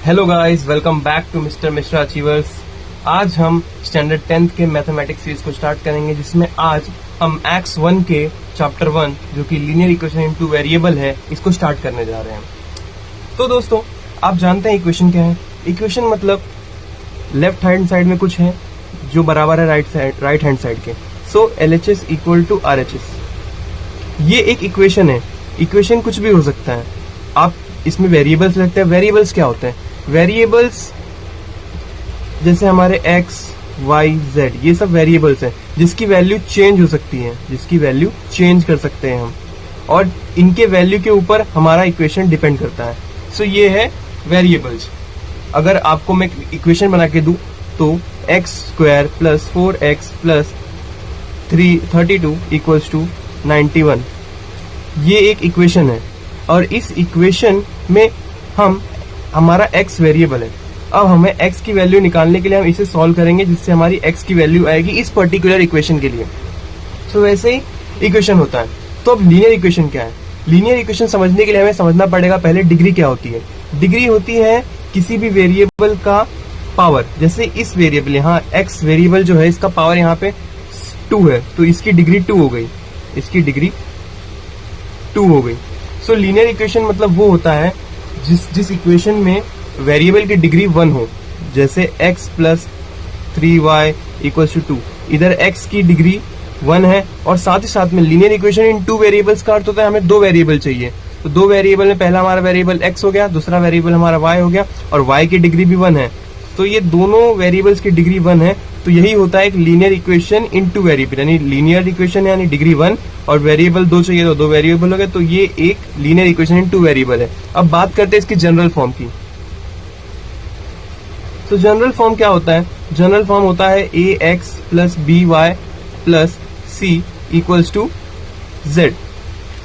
Hello guys, welcome back to Mister Mishra Achievers. आज हम standard 10th के मैथमेटिक्स सीरीज को स्टार्ट करेंगे, जिसमें आज हम X1 के चैप्टर 1 जो कि लीनियर इक्वेशन इनटू वेरिएबल है, इसको स्टार्ट करने जा रहे हैं। तो दोस्तों, आप जानते हैं इक्वेशन क्या है। इक्वेशन मतलब लेफ्ट हैंड साइड में कुछ है जो बराबर है राइट हैंड साइड के। सो LHS इक्वल टू RHS, ये एक इक्वेशन है। इक्वेशन कुछ भी हो सकता है। आप इसमें वेरिएबल्स रखते हैं। वेरिएबल्स क्या होते हैं? वेरिएबल्स जैसे हमारे x, y, z, ये सब वेरिएबल्स हैं जिसकी वैल्यू चेंज हो सकती है, जिसकी वैल्यू चेंज कर सकते हैं हम, और इनके वैल्यू के ऊपर हमारा इक्वेशन डिपेंड करता है। सो ये है वेरिएबल्स। अगर आपको मैं इक्वेशन बना के दूं तो x² plus 4x plus 32 equals to 91, ये एक इक्वेशन है। और इस इक्वेशन में हमारा x वेरिएबल है। अब हमें x की वैल्यू निकालने के लिए हम इसे सॉल्व करेंगे, जिससे हमारी x की वैल्यू आएगी इस पर्टिकुलर इक्वेशन के लिए। सो वैसे ही इक्वेशन होता है। तो अब लीनियर इक्वेशन क्या है? लीनियर इक्वेशन समझने के लिए हमें समझना पड़ेगा पहले डिग्री क्या होती है। डिग्री होती है किसी भी वेरिएबल का पावर। जैसे इस वेरिएबल, यहाँ x वेरिएबल जो है, इसका पावर यहाँ पे 2 है, तो इसकी डिग्री 2 हो गई, इसकी डिग्री 2 हो गई। सो लीनियर इक्वेशन मतलब वो होता है जिस इक्वेशन में वेरिएबल की डिग्री 1 हो। जैसे x plus 3y equals to 2, इधर x की डिग्री 1 है, और साथ ही साथ में लीनियर इक्वेशन इन 2 वेरिएबल्स का अर्थ होता है हमें 2 वेरिएबल चाहिए। तो 2 वेरिएबल में पहला हमारा वेरिएबल x हो गया, दूसरा वेरिएबल हमारा y हो गया, और y की डिग्री भी 1 है। तो ये दोनों वेरिएबल्स की डिग्री 1 है। तो यही होता है एक लीनियर इक्वेशन इन 2 वेरिएबल, यानी लीनियर इक्वेशन यानी डिग्री 1, और वेरिएबल 2 चाहिए तो 2 वेरिएबल हो गए। तो ये एक लीनियर इक्वेशन इन 2 वेरिएबल है। अब बात करते हैं इसकी जनरल फॉर्म की। तो जनरल फॉर्म क्या होता है? जनरल फॉर्म होता है ax plus by plus c equals to z।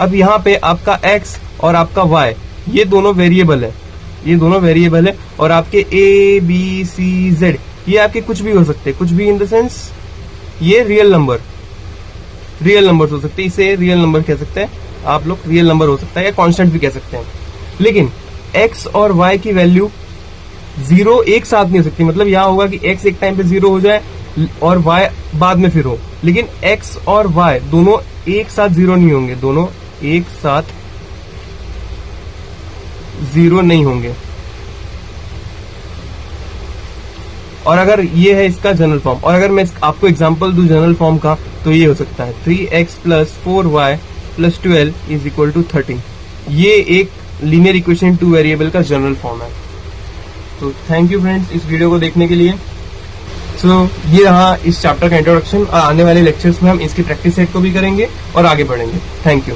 अब यहाँ पे आपका x और आपका y ये दोनों वेरिएबल है, ये दोनों वेरिएबल है, और आपके a b c z ये आपके कुछ भी हो सकते हैं। कुछ भी इन द सेंस ये रियल नंबर, रियल नंबर हो सकते हैं। इसे रियल नंबर कह सकते हैं आप लोग, रियल नंबर हो सकता है, या कांस्टेंट भी कह सकते हैं। लेकिन x और y की वैल्यू 0 एक साथ नहीं हो सकती। मतलब यहां होगा कि x एक टाइम पे 0 हो जाए और y बाद में फिर हो, लेकिन x और y दोनों एक साथ 0 नहीं होंगे, दोनों एक साथ 0 नहीं होंगे। और अगर ये है इसका जनरल फॉर्म, और अगर मैं आपको एग्जांपल दूं जनरल फॉर्म का, तो ये हो सकता है 3x plus 4y plus 12 is equal to 13। ये एक लीनियर इक्वेशन 2 वेरिएबल का जनरल फॉर्म है। तो थैंक यू फ्रेंड्स इस वीडियो को देखने के लिए। सो ये रहा इस चैप्टर का इंट्रोडक्शन, और आने वाले लेक्चर्स में हम इसकी प्रैक्टिस सेट को भी करेंगे और आगे बढ़ेंगे। Thank you.